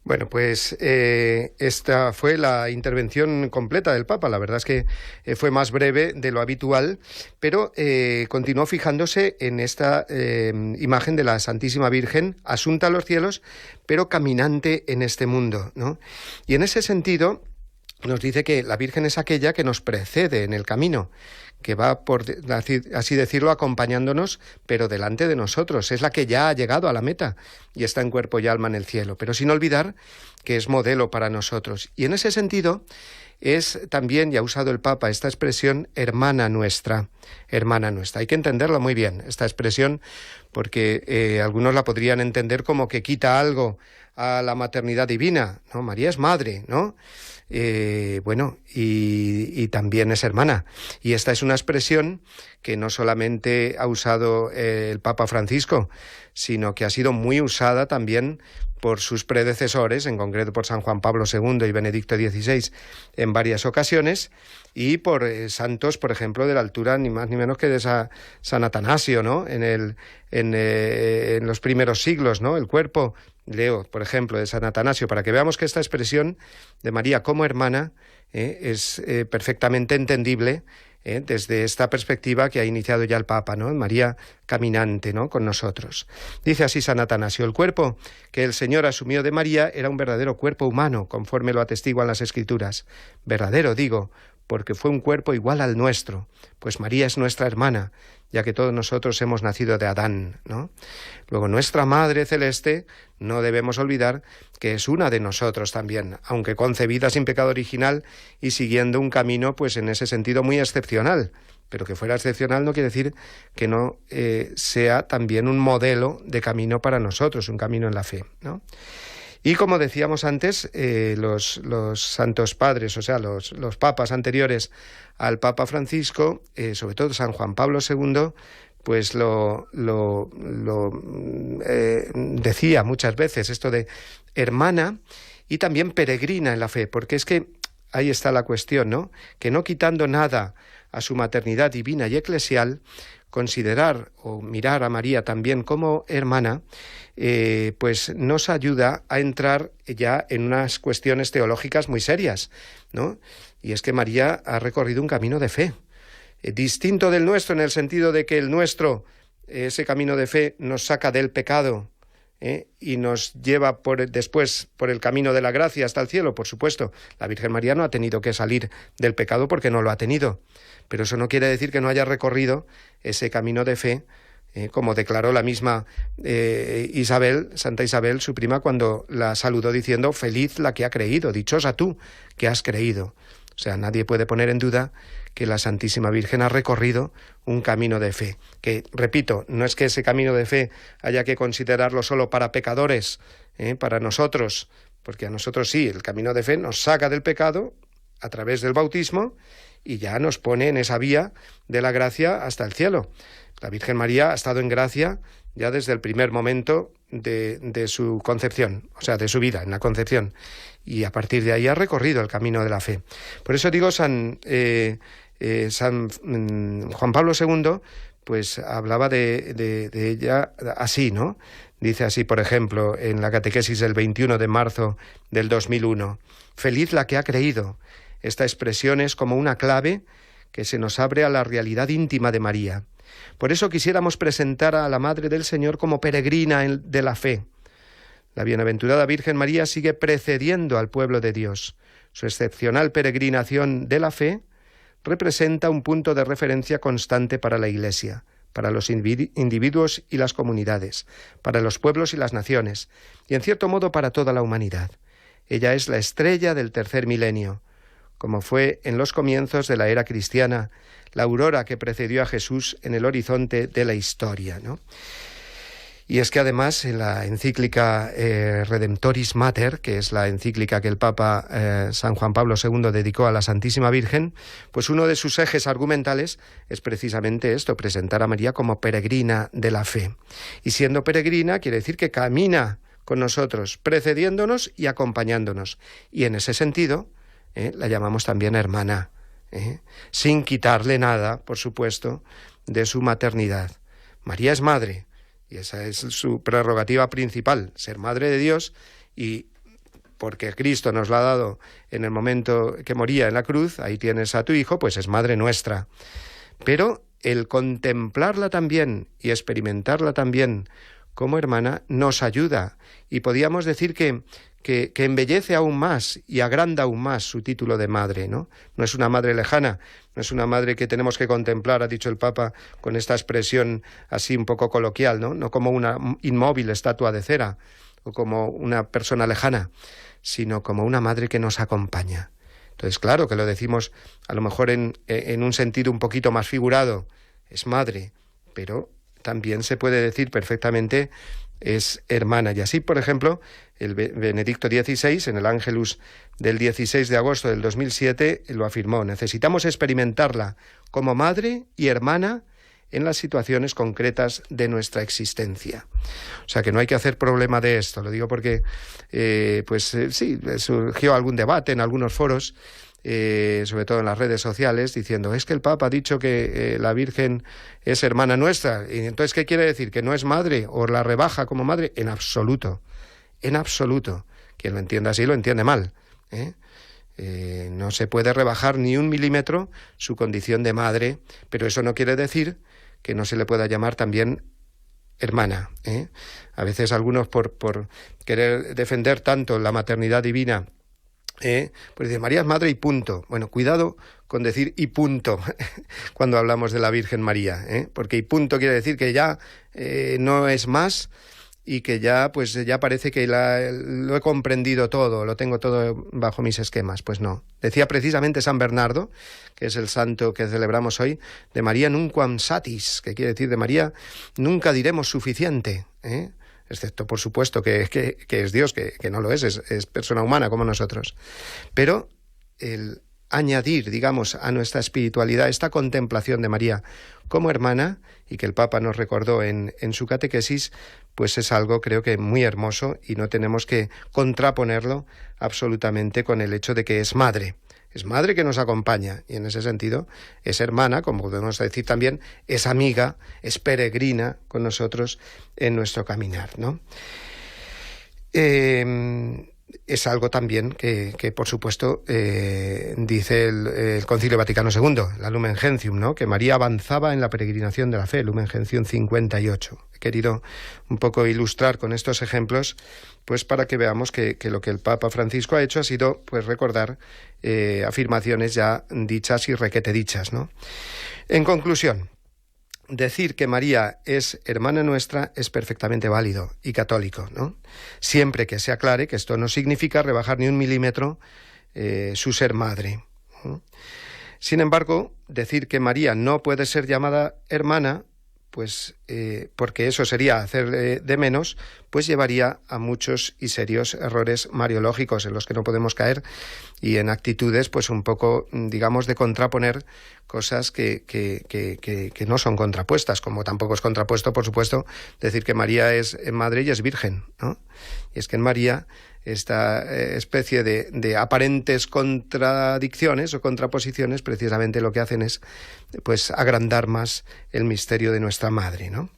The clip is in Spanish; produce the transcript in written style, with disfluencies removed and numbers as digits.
Bueno, pues esta fue la intervención completa del Papa. La verdad es que fue más breve de lo habitual, pero continuó fijándose en esta imagen de la Santísima Virgen, asunta a los cielos, pero caminante en este mundo, ¿no? Y en ese sentido nos dice que la Virgen es aquella que nos precede en el camino, que va, por así decirlo, acompañándonos, pero delante de nosotros. Es la que ya ha llegado a la meta y está en cuerpo y alma en el cielo, pero sin olvidar que es modelo para nosotros. Y en ese sentido es también, y ha usado el Papa esta expresión, hermana nuestra, hermana nuestra. Hay que entenderla muy bien, esta expresión, porque algunos la podrían entender como que quita algo a la maternidad divina. No, María es madre, ¿no? Bueno, y también es hermana. Y esta es una expresión que no solamente ha usado el Papa Francisco, sino que ha sido muy usada también por sus predecesores, en concreto por San Juan Pablo II y Benedicto XVI en varias ocasiones, y por santos, por ejemplo, de la altura ni más ni menos que de San Atanasio, ¿no? En los primeros siglos, ¿no? El cuerpo, leo, por ejemplo, de San Atanasio, para que veamos que esta expresión de María como hermana es perfectamente entendible desde esta perspectiva que ha iniciado ya el Papa, ¿no? María caminante, ¿no? Con nosotros. Dice así San Atanasio: el cuerpo que el Señor asumió de María era un verdadero cuerpo humano, conforme lo atestiguan las Escrituras. Verdadero, digo, porque fue un cuerpo igual al nuestro, pues María es nuestra hermana, ya que todos nosotros hemos nacido de Adán, ¿no? Luego, nuestra Madre Celeste, no debemos olvidar que es una de nosotros también, aunque concebida sin pecado original y siguiendo un camino, pues en ese sentido muy excepcional. Pero que fuera excepcional no quiere decir que no sea también un modelo de camino para nosotros, un camino en la fe, ¿no? Y como decíamos antes, los santos padres, o sea, los papas anteriores al Papa Francisco, sobre todo San Juan Pablo II, pues lo decía muchas veces, esto de hermana y también peregrina en la fe, porque es que ahí está la cuestión, ¿no? Que no quitando nada a su maternidad divina y eclesial, considerar o mirar a María también como hermana, pues nos ayuda a entrar ya en unas cuestiones teológicas muy serias, ¿no? Y es que María ha recorrido un camino de fe, distinto del nuestro, en el sentido de que el nuestro, ese camino de fe, nos saca del pecado, y nos lleva después por el camino de la gracia hasta el cielo. Por supuesto, la Virgen María no ha tenido que salir del pecado porque no lo ha tenido, pero eso no quiere decir que no haya recorrido ese camino de fe, como declaró la misma Santa Isabel, su prima, cuando la saludó diciendo: feliz la que ha creído, dichosa tú que has creído. O sea, nadie puede poner en duda que la Santísima Virgen ha recorrido un camino de fe, que, repito, no es que ese camino de fe haya que considerarlo solo para pecadores, para nosotros, porque a nosotros sí, el camino de fe nos saca del pecado a través del bautismo y ya nos pone en esa vía de la gracia hasta el cielo. La Virgen María ha estado en gracia ya desde el primer momento de su concepción, o sea, de su vida en la concepción, y a partir de ahí ha recorrido el camino de la fe. Por eso digo, San Juan Pablo II, pues hablaba de ella así, ¿no? Dice así, por ejemplo, en la catequesis del 21 de marzo del 2001, feliz la que ha creído. Esta expresión es como una clave que se nos abre a la realidad íntima de María. Por eso quisiéramos presentar a la Madre del Señor como peregrina de la fe. La bienaventurada Virgen María sigue precediendo al pueblo de Dios. Su excepcional peregrinación de la fe representa un punto de referencia constante para la Iglesia, para los individuos y las comunidades, para los pueblos y las naciones, y en cierto modo para toda la humanidad. Ella es la estrella del tercer milenio, como fue en los comienzos de la era cristiana, la aurora que precedió a Jesús en el horizonte de la historia, ¿no? Y es que además en la encíclica Redemptoris Mater, que es la encíclica que el Papa San Juan Pablo II dedicó a la Santísima Virgen, pues uno de sus ejes argumentales es precisamente esto: presentar a María como peregrina de la fe. Y siendo peregrina quiere decir que camina con nosotros, precediéndonos y acompañándonos. Y en ese sentido la llamamos también hermana, sin quitarle nada, por supuesto, de su maternidad. María es madre, y esa es su prerrogativa principal, ser madre de Dios y porque Cristo nos la ha dado en el momento que moría en la cruz, ahí tienes a tu Hijo, pues es Madre nuestra. Pero el contemplarla también y experimentarla también como hermana nos ayuda, y podríamos decir que embellece aún más y agranda aún más su título de madre, ¿no? No es una madre lejana, no es una madre que tenemos que contemplar, ha dicho el Papa con esta expresión así un poco coloquial, ¿no? No como una inmóvil estatua de cera o como una persona lejana, sino como una madre que nos acompaña. Entonces, claro que lo decimos a lo mejor en un sentido un poquito más figurado, es madre, pero también se puede decir perfectamente es hermana. Y así, por ejemplo, el Benedicto XVI, en el Ángelus del 16 de agosto del 2007, lo afirmó: necesitamos experimentarla como madre y hermana en las situaciones concretas de nuestra existencia. O sea, que no hay que hacer problema de esto. Lo digo porque, sí, surgió algún debate en algunos foros, sobre todo en las redes sociales, diciendo: es que el Papa ha dicho que la Virgen es hermana nuestra, y entonces ¿qué quiere decir? ¿Que no es madre o la rebaja como madre? En absoluto, en absoluto. Quien lo entienda así lo entiende mal, ¿eh? No se puede rebajar ni un milímetro su condición de madre, pero eso no quiere decir que no se le pueda llamar también hermana, ¿eh? A veces algunos por querer defender tanto la maternidad divina, pues dice: María es madre y punto. Bueno, cuidado con decir y punto cuando hablamos de la Virgen María, porque y punto quiere decir que ya no es más, y que ya parece que lo he comprendido todo, lo tengo todo bajo mis esquemas. Pues no. Decía precisamente San Bernardo, que es el santo que celebramos hoy, de María nunquam satis, que quiere decir de María nunca diremos suficiente, excepto, por supuesto, que es Dios, que no lo es persona humana como nosotros. Pero el añadir, digamos, a nuestra espiritualidad esta contemplación de María como hermana, y que el Papa nos recordó en su catequesis, pues es algo, creo que muy hermoso, y no tenemos que contraponerlo absolutamente con el hecho de que es madre. Es madre que nos acompaña, y en ese sentido es hermana, como podemos decir también, es amiga, es peregrina con nosotros en nuestro caminar, ¿no? Es algo también que por supuesto, dice el Concilio Vaticano II, la Lumen Gentium, ¿no? Que María avanzaba en la peregrinación de la fe, Lumen Gentium 58. He querido un poco ilustrar con estos ejemplos, pues para que veamos que lo que el Papa Francisco ha hecho ha sido, pues, recordar afirmaciones ya dichas y requete dichas, ¿no? En conclusión, decir que María es hermana nuestra es perfectamente válido y católico, ¿no? Siempre que se aclare que esto no significa rebajar ni un milímetro su ser madre. Sin embargo, decir que María no puede ser llamada hermana, pues porque eso sería hacer de menos, pues llevaría a muchos y serios errores mariológicos en los que no podemos caer, y en actitudes pues un poco, digamos, de contraponer cosas que no son contrapuestas, como tampoco es contrapuesto, por supuesto, decir que María es madre y es virgen, ¿no? Y es que en María esta especie de aparentes contradicciones o contraposiciones precisamente lo que hacen es, pues, agrandar más el misterio de nuestra madre, ¿no?